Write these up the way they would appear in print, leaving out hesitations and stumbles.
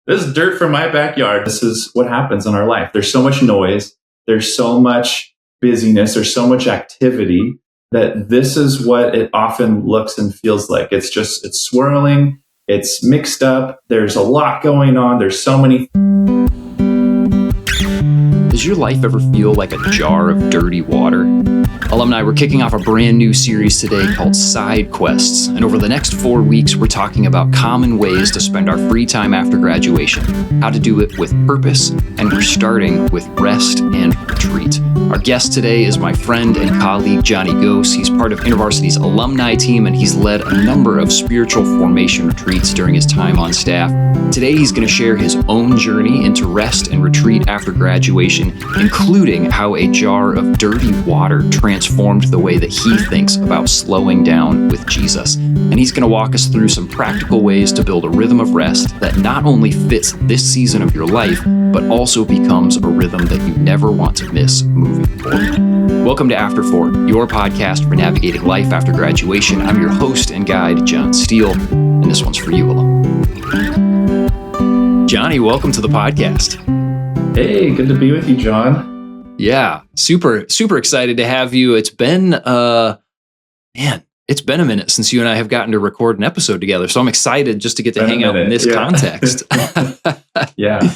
this is dirt from my backyard. This is what happens in our life. There's so much noise. There's so much busyness. There's so much activity that this is what it often looks and feels like. It's swirling. It's mixed up. There's a lot going on. There's so many. Does your life ever feel like a jar of dirty water? Alumni, we're kicking off a brand new series today called Side Quests. And over the next 4 weeks, we're talking about common ways to spend our free time after graduation, how to do it with purpose, and we're starting with rest and retreat. Our guest today is my friend and colleague, Jonny Gose. He's part of InterVarsity's alumni team, and he's led a number of spiritual formation retreats during his time on staff. Today, he's going to share his own journey into rest and retreat after graduation, including how a jar of dirty water transformed the way that he thinks about slowing down with Jesus. And he's going to walk us through some practical ways to build a rhythm of rest that not only fits this season of your life, but also becomes a rhythm that you never want to miss moving forward. Welcome to After 4, your podcast for navigating life after graduation. I'm your host and guide, John Steele, and this one's for you, alum. Jonny, welcome to the podcast. Hey, good to be with you, John. Yeah, super excited to have you. It's been it's been a minute since you and I have gotten to record an episode together, so I'm excited just to get to hang out in this context. Yeah.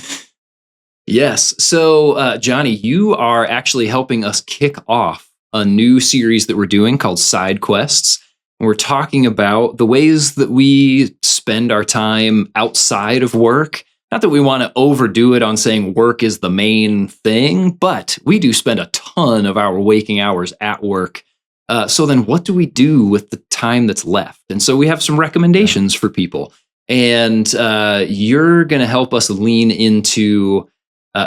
Yes. So, Jonny, you are actually helping us kick off a new series that we're doing called Side Quests. And we're talking about the ways that we spend our time outside of work. Not that we want to overdo it on saying work is the main thing, but we do spend a ton of our waking hours at work. So then what do we do with the time that's left? And so we have some recommendations for people. And you're going to help us lean into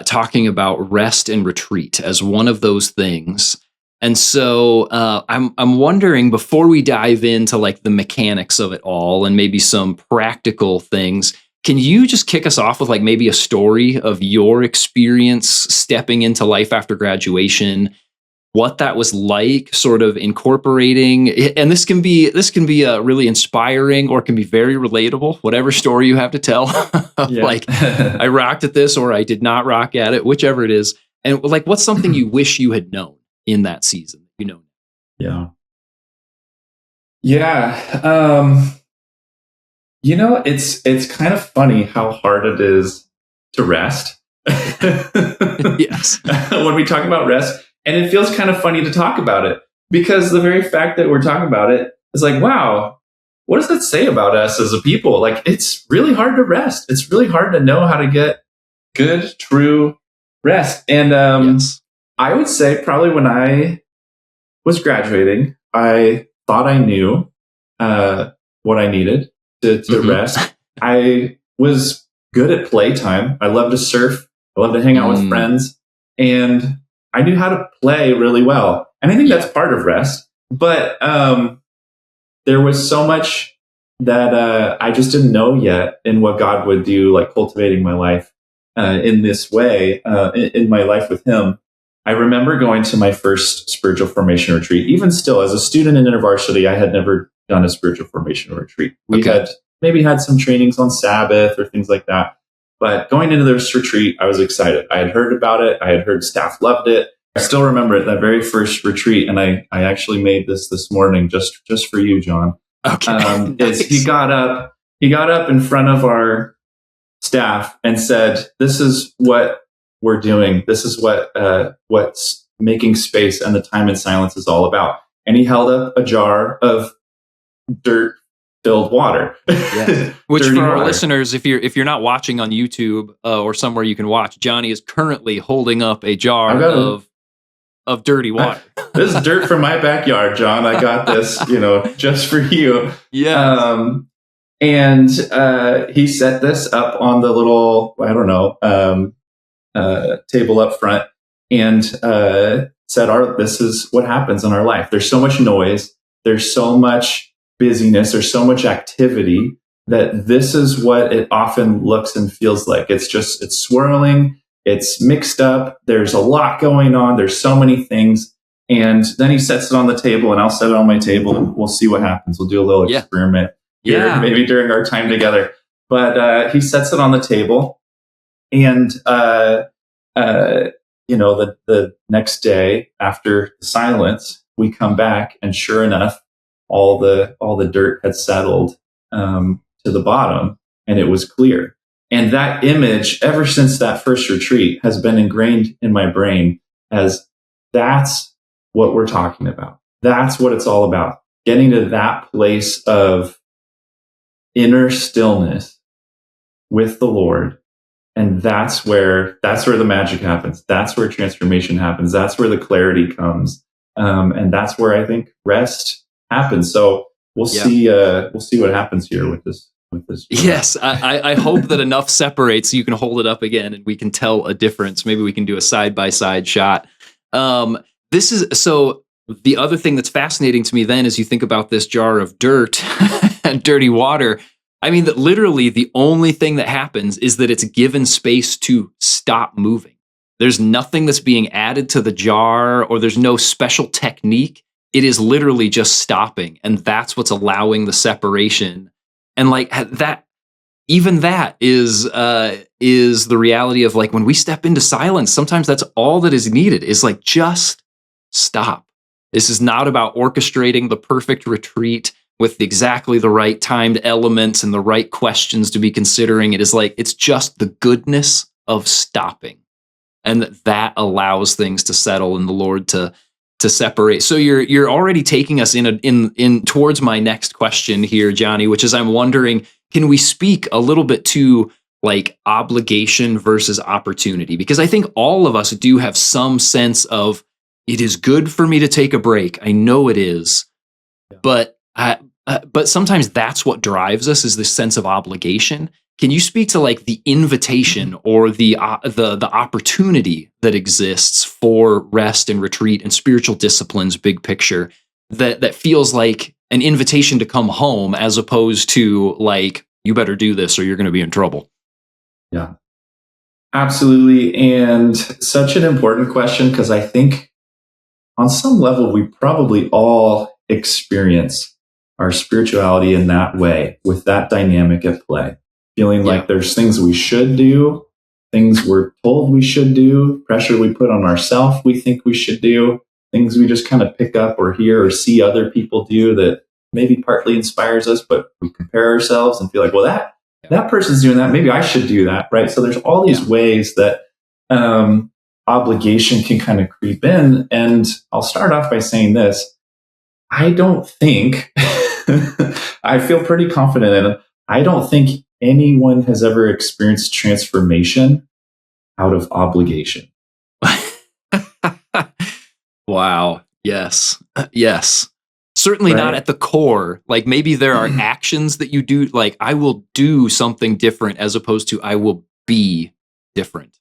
talking about rest and retreat as one of those things. And so I'm wondering, before we dive into like the mechanics of it all and maybe some practical things, can you just kick us off with like maybe a story of your experience stepping into life after graduation, what that was like, sort of incorporating, and this can be really inspiring or it can be very relatable, whatever story you have to tell. Yeah. Like I rocked at this or I did not rock at it, whichever it is. And like, what's something you wish you had known in that season? Yeah. It's kind of funny how hard it is to rest. Yes. When we talk about rest, and it feels kind of funny to talk about it because the very fact that we're talking about it is like, wow, what does that say about us as a people? Like, it's really hard to rest. It's really hard to know how to get good, true rest. And yes. I would say probably when I was graduating, I thought I knew what I needed to rest. I was good at playtime. I love to surf. I love to hang out with friends. And I knew how to play really well. And I think that's part of rest. But there was so much that I just didn't know yet in what God would do, like cultivating my life in this way, in my life with Him. I remember going to my first spiritual formation retreat. Even still, as a student in InterVarsity, I had never done a spiritual formation retreat. We had maybe had some trainings on Sabbath or things like that. But going into this retreat, I was excited. I had heard about it. I had heard staff loved it. I still remember it, that very first retreat. And I actually made this morning just for you, John. Okay. Nice. He got up in front of our staff and said, "This is what we're doing. This is what's making space and the time in silence is all about." And he held up a jar of dirt-filled water. Yes. Which for our listeners, if you're not watching on YouTube or somewhere you can watch, Jonny is currently holding up a jar of dirty water. This is dirt from my backyard, John. I got this, just for you. Yeah. And he set this up on the little, table up front and said, "This is what happens in our life. There's so much noise. There's so much busyness. There's so much activity that this is what it often looks and feels like. It's swirling. It's mixed up. There's a lot going on. There's so many things." And then he sets it on the table and I'll set it on my table and we'll see what happens. We'll do a little experiment here, maybe during our time together. But he sets it on the table, and the next day after the silence, we come back, and sure enough, all the dirt had settled to the bottom, and it was clear. And that image, ever since that first retreat, has been ingrained in my brain as that's what we're talking about. That's what it's all about. Getting to that place of inner stillness with the Lord. And that's where the magic happens. That's where transformation happens. That's where the clarity comes. And that's where I think rest happens. So we'll see what happens here with this. Yes, I hope that enough separates so you can hold it up again and we can tell a difference. Maybe we can do a side-by-side shot. So the other thing that's fascinating to me then as you think about this jar of dirt and dirty water, I mean that literally the only thing that happens is that it's given space to stop moving. There's nothing that's being added to the jar, or there's no special technique. It is literally just stopping, and that's what's allowing the separation. And like that, even that is the reality of like when we step into silence, sometimes that's all that is needed is like just stop. This is not about orchestrating the perfect retreat with exactly the right timed elements and the right questions to be considering. It is like, it's just the goodness of stopping. And that allows things to settle and the Lord to separate. So you're already taking us in towards my next question here, Jonny, which is I'm wondering, can we speak a little bit to like obligation versus opportunity? Because I think all of us do have some sense of it is good for me to take a break. I know it is, but sometimes that's what drives us is this sense of obligation. Can you speak to like the invitation or the opportunity that exists for rest and retreat and spiritual disciplines, big picture, that feels like an invitation to come home as opposed to like, you better do this or you're going to be in trouble? Yeah, absolutely. And such an important question, because I think on some level, we probably all experience our spirituality in that way, with that dynamic at play. Feeling like there's things we should do, things we're told we should do, pressure we put on ourselves we think we should do, things we just kind of pick up or hear or see other people do that maybe partly inspires us, but we compare ourselves and feel like, well, that person's doing that, maybe I should do that, right? So there's all these ways that obligation can kind of creep in. And I'll start off by saying this. I don't think, I feel pretty confident in it, I don't think anyone has ever experienced transformation out of obligation. Wow. Yes. Yes. Certainly not at the core. Like maybe there are actions that you do, like I will do something different as opposed to I will be different.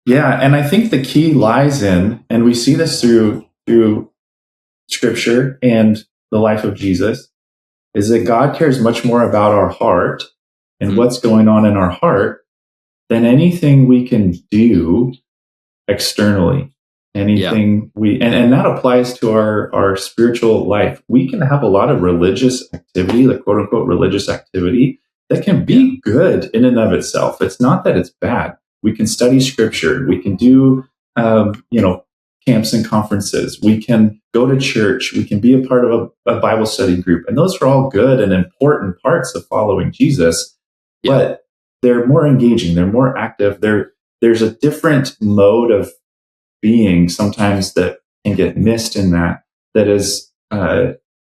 Yeah. And I think the key lies in, and we see this through scripture and the life of Jesus, is that God cares much more about our heart and what's going on in our heart than anything we can do externally. Anything and that applies to our spiritual life. We can have a lot of religious activity, like quote unquote religious activity, that can be good in and of itself. It's not that it's bad. We can study scripture. We can do, camps and conferences. We can go to church. We can be a part of a Bible study group. And those are all good and important parts of following Jesus. But they're more engaging. They're more active. There's a different mode of being sometimes that can get missed in that is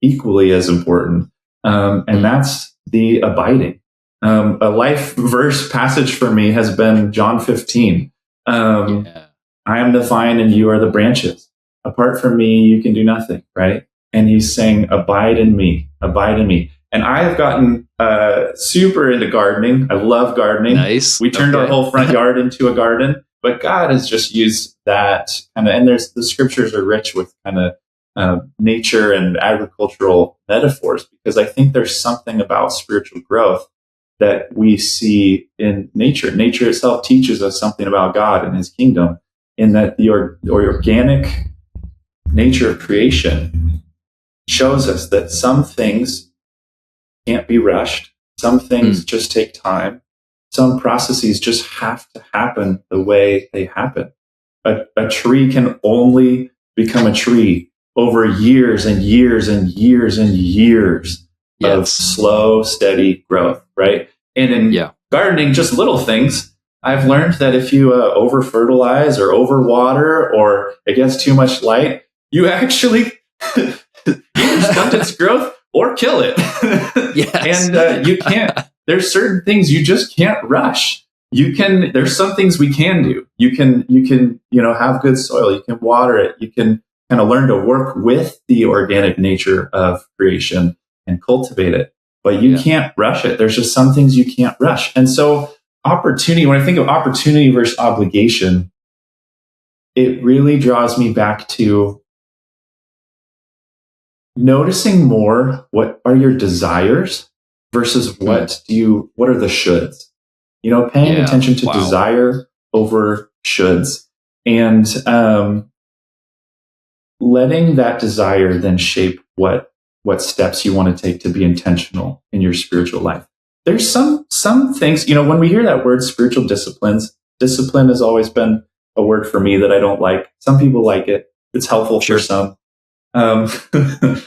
equally as important. And that's the abiding. A life verse passage for me has been John 15. I am the vine and you are the branches. Apart from me, you can do nothing, right? And he's saying, abide in me, abide in me. And I have gotten super into gardening. I love gardening. Nice. We turned our whole front yard into a garden, but God has just used that kind of, and the scriptures are rich with kind of nature and agricultural metaphors, because I think there's something about spiritual growth that we see in nature. Nature itself teaches us something about God and his kingdom, in that the organic nature of creation shows us that some things can't be rushed. Some things just take time. Some processes just have to happen the way they happen. A tree can only become a tree over years and years and years and years of slow, steady growth, right? And in gardening, just little things. I've learned that if you over fertilize or over water or it gets too much light, you actually either stunt its growth or kill it. And you can't. There's certain things you just can't rush. There's some things we can do. You can, have good soil. You can water it. You can kind of learn to work with the organic nature of creation and cultivate it, but you can't rush it. There's just some things you can't rush. And so opportunity, when I think of opportunity versus obligation, it really draws me back to noticing more what are your desires versus what are the shoulds. Paying attention to desire over shoulds, and letting that desire then shape what steps you want to take to be intentional in your spiritual life. There's some things, when we hear that word spiritual disciplines, discipline has always been a word for me that I don't like. Some people like it. It's helpful for some. I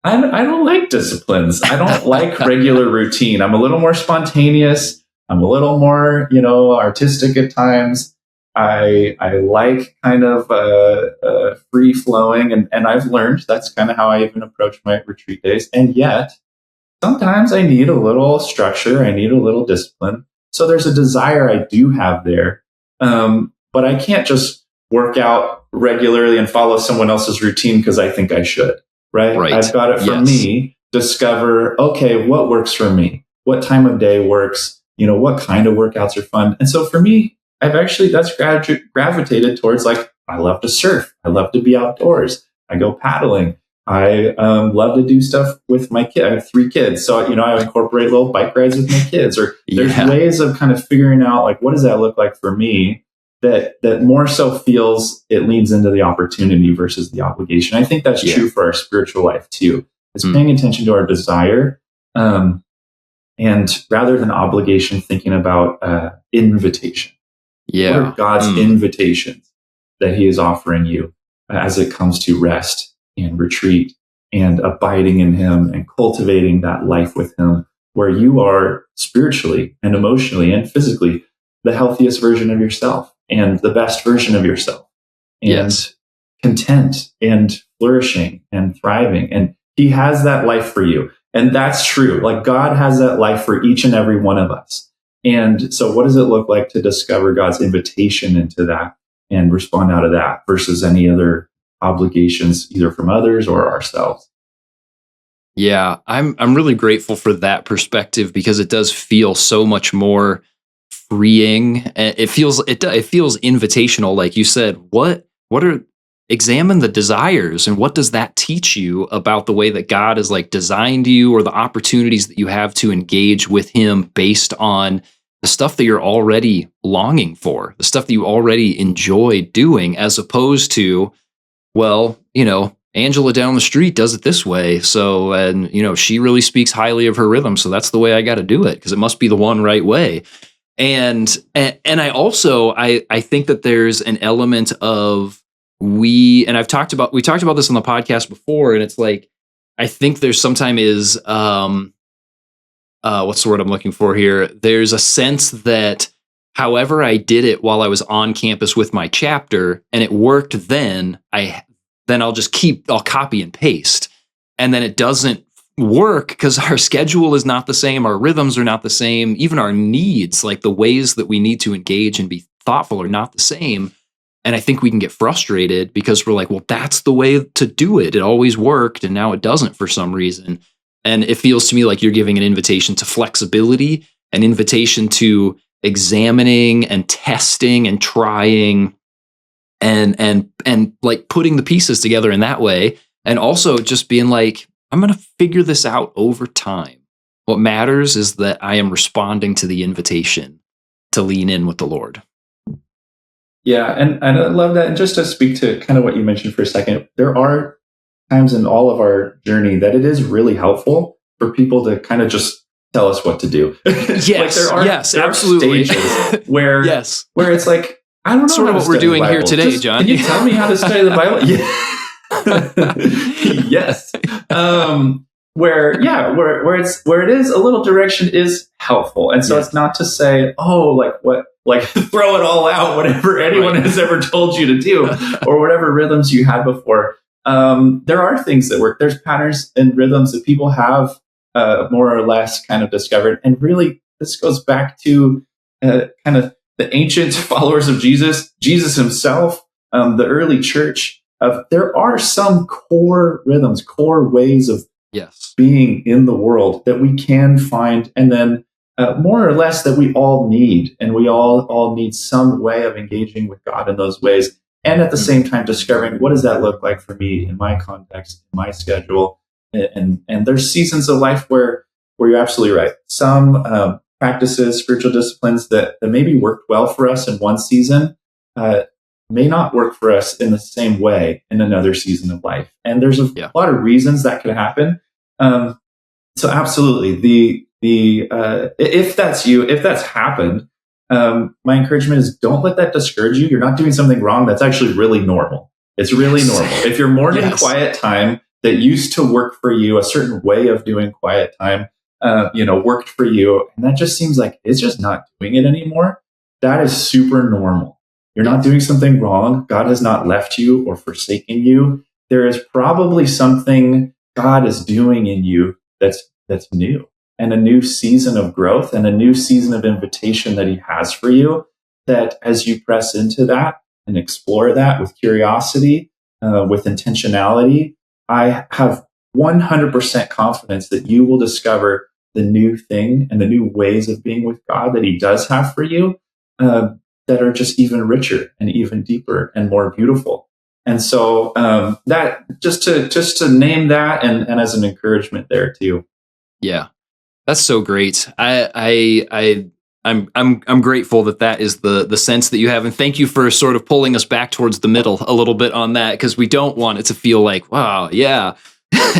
don't like disciplines. I don't like regular routine. I'm a little more spontaneous. I'm a little more, artistic at times. I like kind of free flowing, and I've learned that's kind of how I even approach my retreat days. And yet, sometimes I need a little structure. I need a little discipline. So there's a desire I do have there, but I can't just work out regularly and follow someone else's routine because I think I should. Right? I've got it for me. Discover, okay, what works for me? What time of day works? What kind of workouts are fun? And so for me, that's gravitated towards I love to surf. I love to be outdoors. I go paddling. I love to do stuff with my kid. I have 3 kids. So, I incorporate little bike rides with my kids, or there's ways of kind of figuring out what does that look like for me that more so feels it leans into the opportunity versus the obligation. I think that's true for our spiritual life too. It's paying attention to our desire. And rather than obligation, thinking about invitation. What are God's invitations that he is offering you as it comes to rest and retreat and abiding in him and cultivating that life with him, where you are spiritually and emotionally and physically the healthiest version of yourself and the best version of yourself, and content and flourishing and thriving. And he has that life for you. And that's true. God has that life for each and every one of us. And so what does it look like to discover God's invitation into that and respond out of that versus any other obligations, either from others or ourselves? Yeah, I'm really grateful for that perspective, because it does feel so much more freeing. It feels invitational, like you said. Examine the desires, and what does that teach you about the way that God has designed you, or the opportunities that you have to engage with him based on the stuff that you're already longing for, the stuff that you already enjoy doing, as opposed to, Angela down the street does it this way. So, and she really speaks highly of her rhythm. So that's the way I got to do it, because it must be the one right way. And I also, I think that there's an element of, we talked about this on the podcast before, and it's I think there's sometimes is what's the word I'm looking for here? There's a sense that however I did it while I was on campus with my chapter and it worked, then I'll copy and paste, and then it doesn't work because our schedule is not the same, our rhythms are not the same, even our needs, the ways that we need to engage and be thoughtful, are not the same. And I think we can get frustrated because we're well, that's the way to do it. It always worked, and now it doesn't for some reason. And it feels to me like you're giving an invitation to flexibility, an invitation to examining and testing and trying and putting the pieces together in that way. And also just being I'm going to figure this out over time. What matters is that I am responding to the invitation to lean in with the Lord. Yeah, and I love that. And just to speak to kind of what you mentioned for a second, there are times in all of our journey that it is really helpful for people to kind of just tell us what to do. Yes, there absolutely. Are stages where yes, where it's like, I don't know. Sort of what we're doing here today, John. Can you tell me how to study the Bible? Yes. Where it is a little direction is helpful, and so it's not to say, throw it all out, whatever anyone has ever told you to do, or whatever rhythms you had before. There are things that work. There's patterns and rhythms that people have more or less kind of discovered, and really this goes back to kind of the ancient followers of Jesus himself, the early church. There are some core rhythms, core ways of being in the world that we can find, and then more or less that we all need, and we all need some way of engaging with God in those ways, and at the same time discovering what does that look like for me in my context, in my schedule, and there's seasons of life where you're absolutely right. Some practices, spiritual disciplines that maybe worked well for us in one season may not work for us in the same way in another season of life. And there's a lot of reasons that could happen. So absolutely, if that's you, if that's happened, my encouragement is don't let that discourage you. You're not doing something wrong. That's actually really normal. It's really normal. If your morning quiet time that used to work for you, a certain way of doing quiet time, worked for you, and that just seems like it's just not doing it anymore, that is super normal. You're not doing something wrong. God has not left you or forsaken you. There is probably something God is doing in you that's new, and a new season of growth and a new season of invitation that he has for you, that as you press into that and explore that with curiosity, with intentionality, I have 100% confidence that you will discover the new thing and the new ways of being with God that he does have for you, that are just even richer and even deeper and more beautiful. And so that just to name that, and as an encouragement there too. Yeah, that's so great. I'm grateful that is the sense that you have, and thank you for sort of pulling us back towards the middle a little bit on that, because we don't want it to feel like, wow, yeah,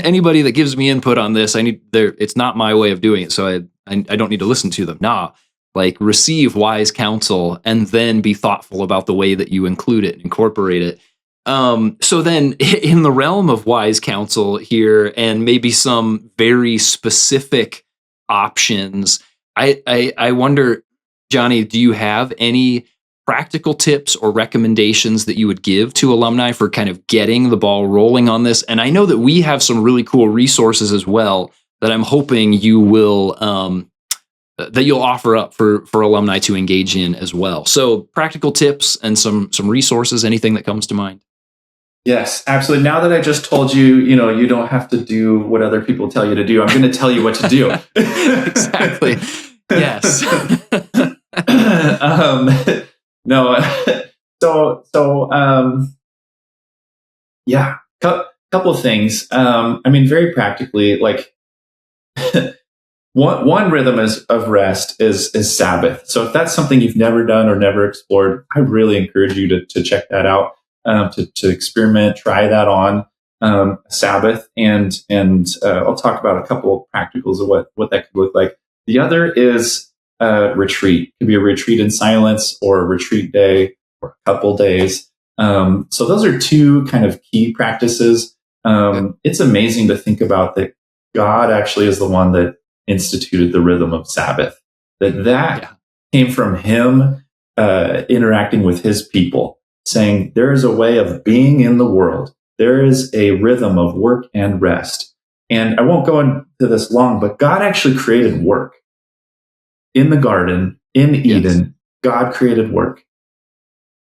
anybody that gives me input on this, it's not my way of doing it, so I don't need to listen to them. Nah. Like, receive wise counsel and then be thoughtful about the way that you include it and incorporate it. So then in the realm of wise counsel here, and maybe some very specific options, I wonder, Jonny, do you have any practical tips or recommendations that you would give to alumni for kind of getting the ball rolling on this? And I know that we have some really cool resources as well that I'm hoping you will that you'll offer up for alumni to engage in as well. So practical tips and some resources, anything that comes to mind? Yes, absolutely. Now that I just told you, you don't have to do what other people tell you to do, I'm going to tell you what to do. Exactly. Yes. Couple of things. Very practically, like, One rhythm of rest is Sabbath. So if that's something you've never done or never explored, I really encourage you to check that out, to experiment, try that on Sabbath, and I'll talk about a couple of practicals of what that could look like. The other is retreat. It could be a retreat in silence, or a retreat day, or a couple days. So those are two kind of key practices. It's amazing to think about that God actually is the one that instituted the rhythm of Sabbath, that came from him interacting with his people, saying there is a way of being in the world. There is a rhythm of work and rest. And I won't go into this long, but God actually created work. In the garden, in Eden, God created work.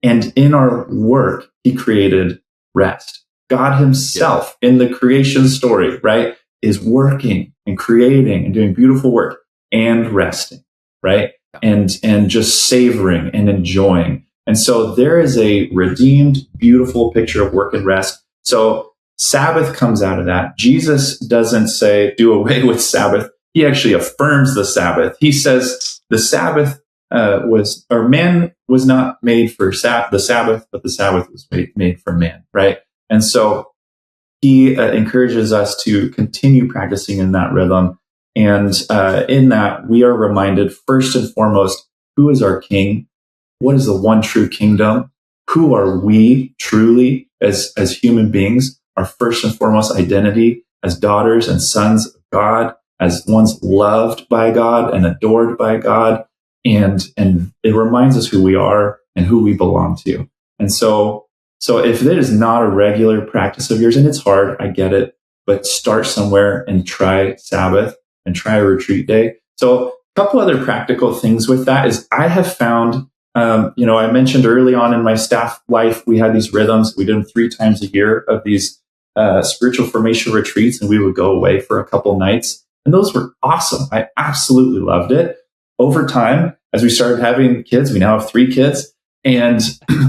And in our work, he created rest. God himself in the creation story, right, is working and creating and doing beautiful work and resting, right? And just savoring and enjoying. And so there is a redeemed, beautiful picture of work and rest. So Sabbath comes out of that. Jesus doesn't say, do away with Sabbath. He actually affirms the Sabbath. He says the Sabbath man was not made for the Sabbath, but the Sabbath was made for man, right? And so he encourages us to continue practicing in that rhythm. And in that, we are reminded first and foremost, who is our king? What is the one true kingdom? Who are we truly as human beings? Our first and foremost identity as daughters and sons of God, as ones loved by God and adored by God. And it reminds us who we are and who we belong to. And so if it is not a regular practice of yours, and it's hard, I get it, but start somewhere and try Sabbath and try a retreat day. So a couple other practical things with that is I have found, I mentioned early on in my staff life, we had these rhythms. We did them 3 times a year of these spiritual formation retreats, and we would go away for a couple nights. And those were awesome. I absolutely loved it. Over time, as we started having kids, we now have 3 kids, and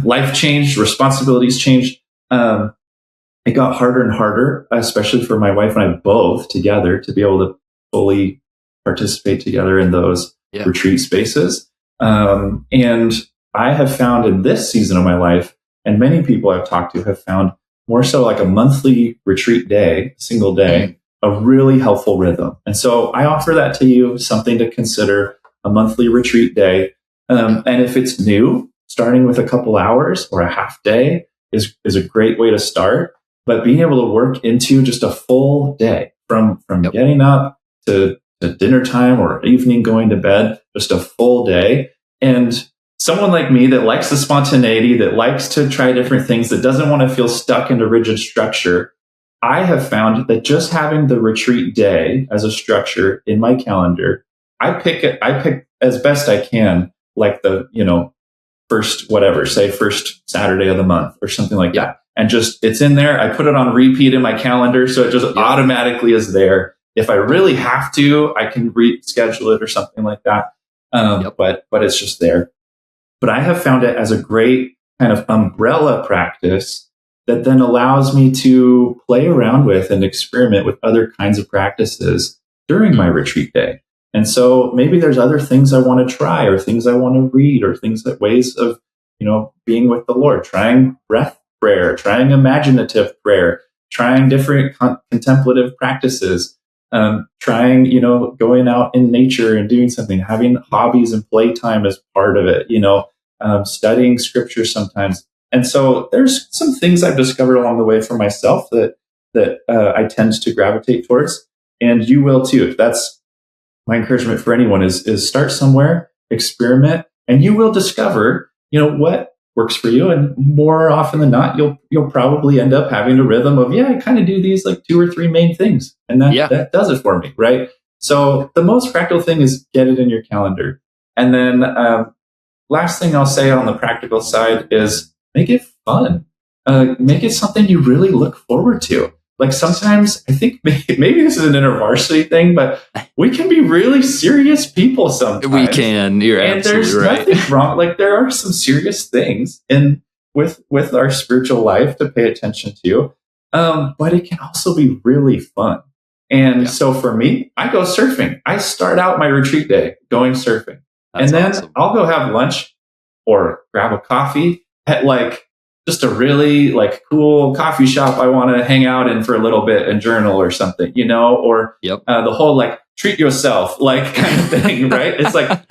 life changed, responsibilities changed. It got harder and harder, especially for my wife and I both together, to be able to fully participate together in those retreat spaces. And I have found in this season of my life, and many people I've talked to have found more so like a monthly retreat day, single day, a really helpful rhythm. And so I offer that to you, something to consider, a monthly retreat day. And if it's new, starting with a couple hours or a half day is a great way to start. But being able to work into just a full day from getting up to dinner time or evening going to bed, just a full day. And someone like me that likes the spontaneity, that likes to try different things, that doesn't want to feel stuck into rigid structure, I have found that just having the retreat day as a structure in my calendar, I pick as best I can, like the, first Saturday of the month or something like that. And just, it's in there. I put it on repeat in my calendar. So it just automatically is there. If I really have to, I can reschedule it or something like that. But it's just there. But I have found it as a great kind of umbrella practice that then allows me to play around with and experiment with other kinds of practices during my retreat day. And so maybe there's other things I want to try or things I want to read or ways of, being with the Lord, trying breath prayer, trying imaginative prayer, trying different contemplative practices, trying, going out in nature and doing something, having hobbies and playtime as part of it, studying scripture sometimes. And so there's some things I've discovered along the way for myself that I tend to gravitate towards, and you will too. That's my encouragement for anyone is start somewhere, experiment, and you will discover, what works for you. And more often than not, you'll probably end up having a rhythm of, I kind of do these like 2 or 3 main things. And that does it for me. Right. So the most practical thing is get it in your calendar. And then last thing I'll say on the practical side is make it fun. Make it something you really look forward to. Like sometimes I think maybe this is an InterVarsity thing, but we can be really serious people sometimes. We can. You're absolutely right. And there's nothing wrong. Like there are some serious things with our spiritual life to pay attention to, but it can also be really fun. And so for me, I go surfing. I start out my retreat day going surfing, and then I'll go have lunch or grab a coffee at like just a really like cool coffee shop I want to hang out in for a little bit and journal or something, or the whole like treat yourself like kind of thing, right? It's like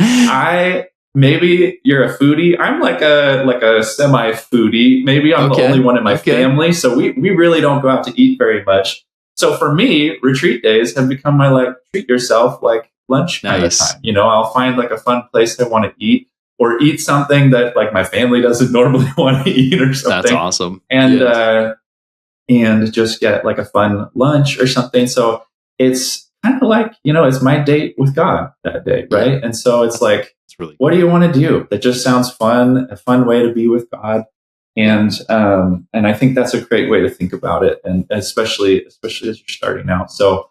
maybe you're a foodie. I'm like a semi foodie. Maybe I'm the only one in my family. So we really don't go out to eat very much. So for me, retreat days have become my like treat yourself like lunch kind of time. I'll find like a fun place I want to eat. Or eat something that like my family doesn't normally want to eat or something. That's awesome. And just get like a fun lunch or something. So it's kind of like, it's my date with God that day, right? Yeah. And so it's like, what do you want to do? That just sounds fun, a fun way to be with God. And I think that's a great way to think about it. And especially as you're starting out. So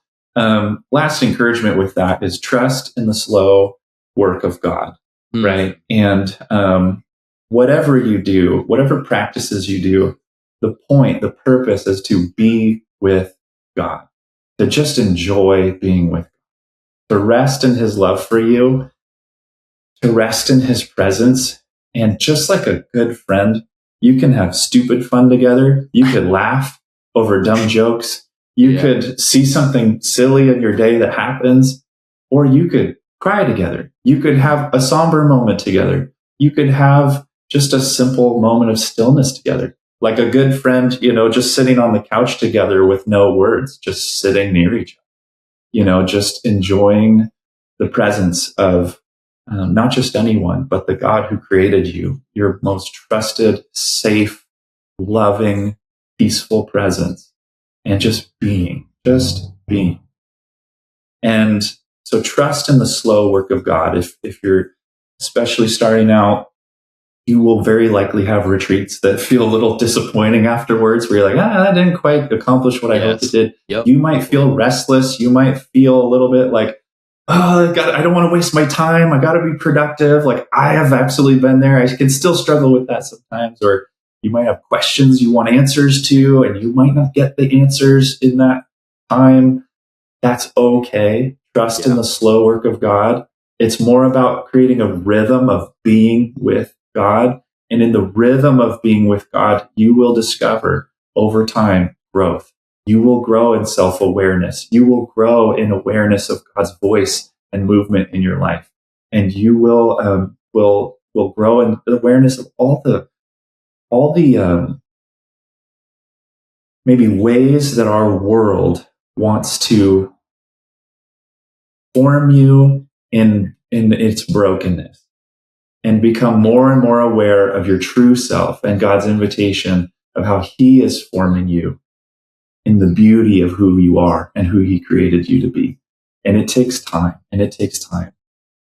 last encouragement with that is trust in the slow work of God. Right. And whatever you do, whatever practices you do, the purpose is to be with God, to just enjoy being with God, to rest in his love for you, to rest in his presence. And just like a good friend, you can have stupid fun together. You could laugh over dumb jokes. You could see something silly in your day that happens. or you could cry together. You could have a somber moment together. You could have just a simple moment of stillness together. Like a good friend, just sitting on the couch together with no words, just sitting near each other, just enjoying the presence of not just anyone, but the God who created you, your most trusted, safe, loving, peaceful presence, and just being. And so trust in the slow work of God. If you're especially starting out, you will very likely have retreats that feel a little disappointing afterwards, where you're like, that didn't quite accomplish what I hoped it did. Yep. You might feel restless. You might feel a little bit like, I don't want to waste my time. I got to be productive. Like, I have absolutely been there. I can still struggle with that sometimes. Or you might have questions you want answers to, and you might not get the answers in that time. That's okay. Trust in the slow work of God. It's more about creating a rhythm of being with God. And in the rhythm of being with God, you will discover over time growth. You will grow in self-awareness. You will grow in awareness of God's voice and movement in your life. And you will grow in awareness of all the maybe ways that our world wants to form you in its brokenness, and become more and more aware of your true self and God's invitation of how He is forming you in the beauty of who you are and who He created you to be. And it takes time.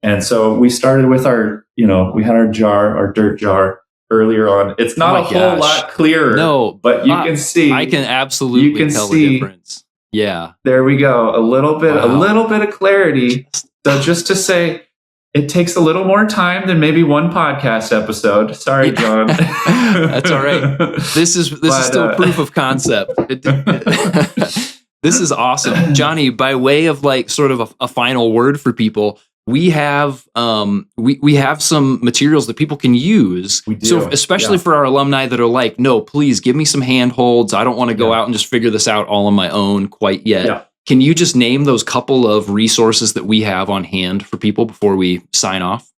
And so we started with we had our dirt jar earlier on. It's not a whole lot clearer. No, but you can see. I can absolutely tell the difference. Yeah. There we go. A little bit of clarity. So just to say, it takes a little more time than maybe one podcast episode. Sorry, John. That's all right. This is still proof of concept. This is awesome. Jonny, by way of like sort of a final word for people, we have we have some materials that people can use. We do. So especially for our alumni that are like, no, please give me some handholds. I don't want to go out and just figure this out all on my own quite yet. Yeah. Can you just name those couple of resources that we have on hand for people before we sign off?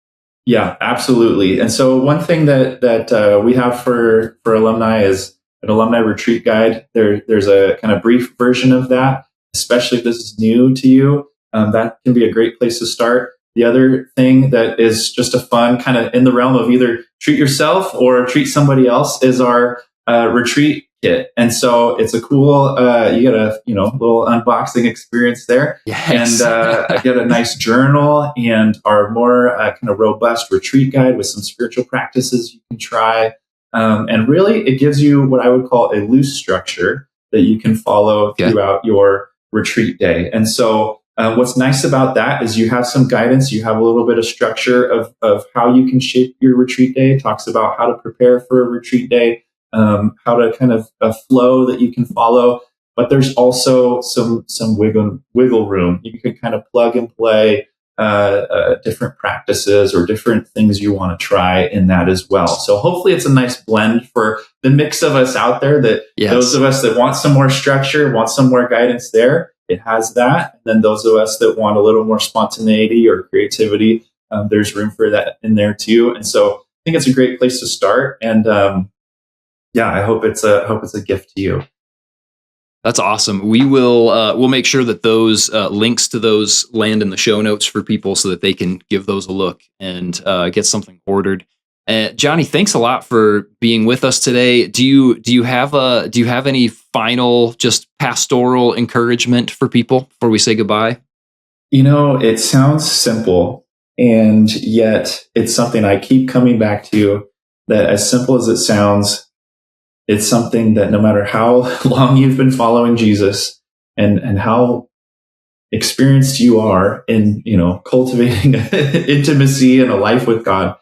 Yeah, absolutely. And so one thing that we have for alumni is an alumni retreat guide. There's a kind of brief version of that, especially if this is new to you. That can be a great place to start. The other thing that is just a fun kind of in the realm of either treat yourself or treat somebody else is our retreat kit. And so it's a cool, you get a little unboxing experience there. Yes. And get a nice journal and our more kind of robust retreat guide with some spiritual practices you can try. And really, it gives you what I would call a loose structure that you can follow throughout your retreat day. And so what's nice about that is you have some guidance. You have a little bit of structure of how you can shape your retreat day. It talks about how to prepare for a retreat day, how to kind of a flow that you can follow. But there's also some wiggle room. You can kind of plug and play different practices or different things you want to try in that as well. So hopefully it's a nice blend for the mix of us out there, that those of us that want some more structure, want some more guidance there, it has that. And then those of us that want a little more spontaneity or creativity, there's room for that in there too. And so I think it's a great place to start. And I hope it's a gift to you. That's awesome. We will we'll make sure that those links to those land in the show notes for people so that they can give those a look and get something ordered. Jonny, thanks a lot for being with us today. Do you have any final just pastoral encouragement for people before we say goodbye? It sounds simple, and yet it's something I keep coming back to, that as simple as it sounds, it's something that no matter how long you've been following Jesus and how experienced you are in, cultivating intimacy and a life with God,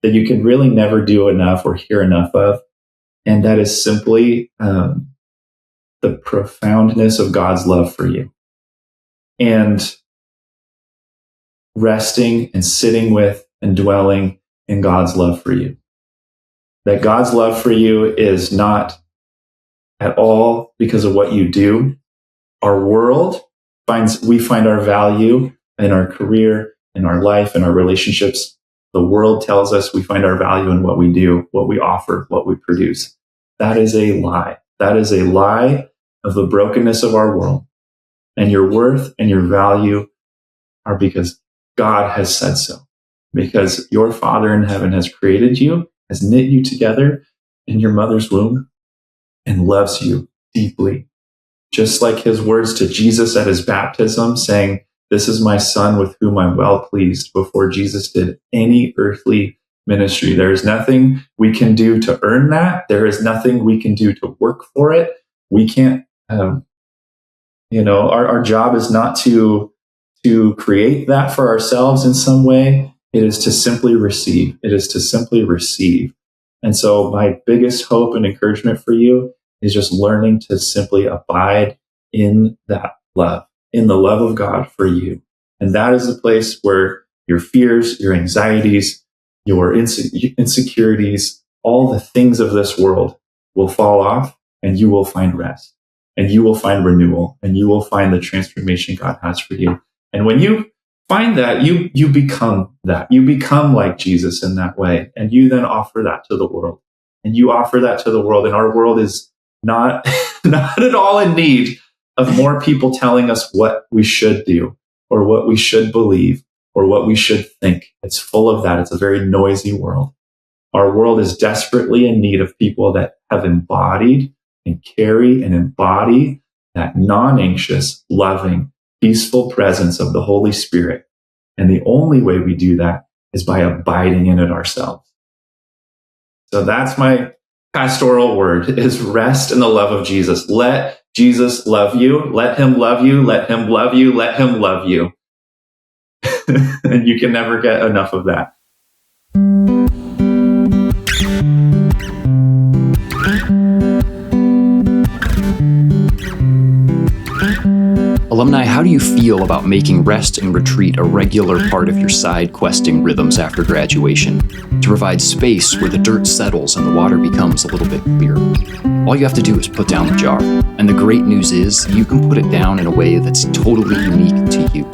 that you can really never do enough or hear enough of. And that is simply the profoundness of God's love for you. And resting and sitting with and dwelling in God's love for you. That God's love for you is not at all because of what you do. Our world we find our value in our career, in our life, in our relationships. The world tells us we find our value in what we do, what we offer, what we produce. That is a lie. That is a lie of the brokenness of our world. And your worth and your value are because God has said so. Because your Father in heaven has created you, has knit you together in your mother's womb, and loves you deeply. Just like his words to Jesus at his baptism saying, "This is my son with whom I'm well pleased," before Jesus did any earthly ministry. There is nothing we can do to earn that. There is nothing we can do to work for it. We can't, our job is not to create that for ourselves in some way. It is to simply receive. It is to simply receive. And so my biggest hope and encouragement for you is just learning to simply abide in that love, in the love of God for you. And that is the place where your fears, your anxieties, your insecurities, all the things of this world will fall off, and you will find rest, and you will find renewal, and you will find the transformation God has for you. And when you find that, you become that. You become like Jesus in that way, and you then offer that to the world. And you offer that to the world, and our world is not at all in need of more people telling us what we should do or what we should believe or what we should think. It's full of that. It's a very noisy world. Our world is desperately in need of people that have embodied and carry and embody that non-anxious, loving, peaceful presence of the Holy Spirit. And the only way we do that is by abiding in it ourselves. So that's my pastoral word, is rest in the love of Jesus. Let Jesus love you. Let him love you. Let him love you. Let him love you. And you can never get enough of that. Alumni, how do you feel about making rest and retreat a regular part of your side questing rhythms after graduation, to provide space where the dirt settles and the water becomes a little bit clearer? All you have to do is put down the jar. And the great news is you can put it down in a way that's totally unique to you.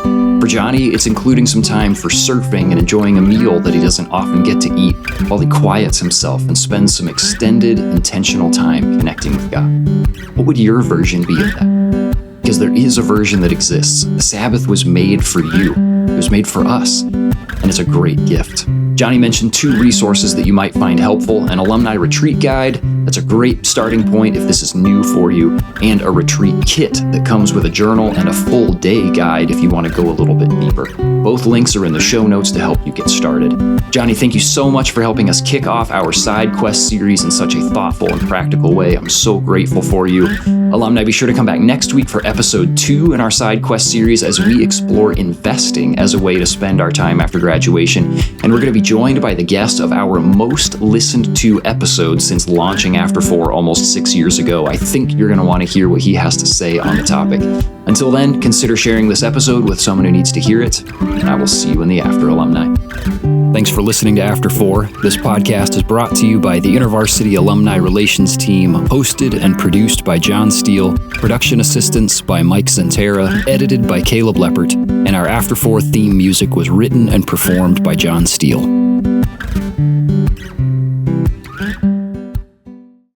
For Jonny, it's including some time for surfing and enjoying a meal that he doesn't often get to eat while he quiets himself and spends some extended, intentional time connecting with God. What would your version be of that? Because there is a version that exists. The Sabbath was made for you. It was made for us. And it's a great gift. Jonny mentioned 2 resources that you might find helpful: an alumni retreat guide, that's a great starting point if this is new for you, and a retreat kit that comes with a journal and a full day guide if you want to go a little bit deeper. Both links are in the show notes to help you get started. Jonny, thank you so much for helping us kick off our Side Quest series in such a thoughtful and practical way. I'm so grateful for you. Alumni, be sure to come back next week for episode 2 in our Side Quest series as we explore investing as a way to spend our time after graduation. And we're going to be joined by the guest of our most listened to episode since launching After 4 almost 6 years ago. I think you're going to want to hear what he has to say on the topic. Until then, consider sharing this episode with someone who needs to hear it, and I will see you in the after, alumni. Thanks for listening to After 4. This podcast is brought to you by the InterVarsity Alumni Relations Team, hosted and produced by John Steele, production assistance by Mike Zentera, edited by Caleb Leppert, and our After 4 theme music was written and performed by John Steele.